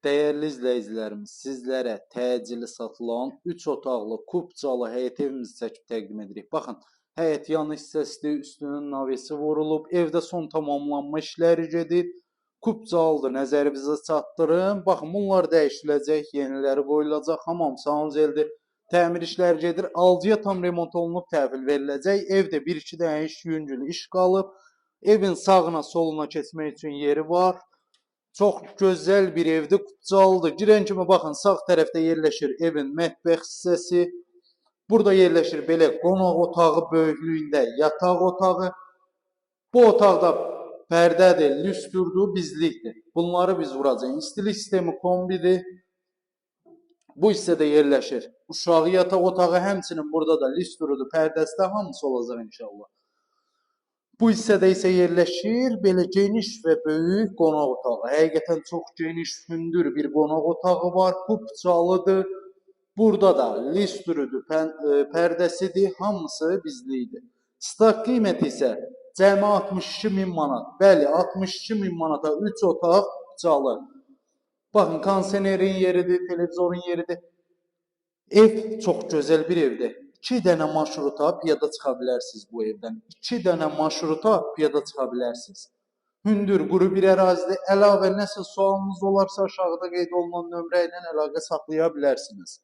Değerli izləyicilərimiz, sizlərə təcili satılan 3 otaqlı kubcalı həyət evimizi çəkib təqdim edirik. Baxın, həyət yanı hissəsidir, üstünün navesi vurulub, evdə son tamamlanma işləri gedir. Kubcalıdır, nəzərinizə çatdırın. Baxın, bunlar dəyişiləcək, yeniləri qoyulacaq, hamam sanuzeldir. Təmir işləri gedir, alıcıya tam remont olunub təhvil veriləcək. Evdə 1-2 dənə iş yüngül iş qalıb. Evin sağına soluna keçmək üçün yeri var. Çox gözəl bir evdir, Kubcalıdır. Girən kimi baxın, sağ tərəfdə yerləşir evin mətbəx hissəsi. Burada yerləşir belə qonaq otağı böyüklüyündə yataq otağı. Bu otaqda pərdədir, lüstrdür, bizlikdir. Bunları biz vuracağıq. İstilik sistemi kombidir. Bu hissədə yerləşir uşağı yataq otağı, həmçinin burada da lüstrdur, pərdəsi də hamısı olacaq inşallah. Bu hissədə isə yerləşir belə geniş və böyük qonaq otağı. Həqiqətən çox geniş, hündür bir qonaq otağı var, kubcalıdır. Burada da lüstrüdür, pərdəsidir, hamısı bizlikdir. Start qiyməti isə cəmi 62.000 manat. Bəli, 62.000 manata 3 otaq kubcalı. Baxın, kondisionerin yeridir, televizorun yeridir. Ev çox gözəl bir evdir. 2 dənə marşruta piyada çıxa bilərsiniz bu evdən. 2 dənə marşruta piyada çıxa bilərsiniz. Hündür, quru bir ərazidə. Əlavə nəsə sualınız olarsa aşağıda qeyd olunan nömrə ilə əlaqə saxlaya bilərsiniz.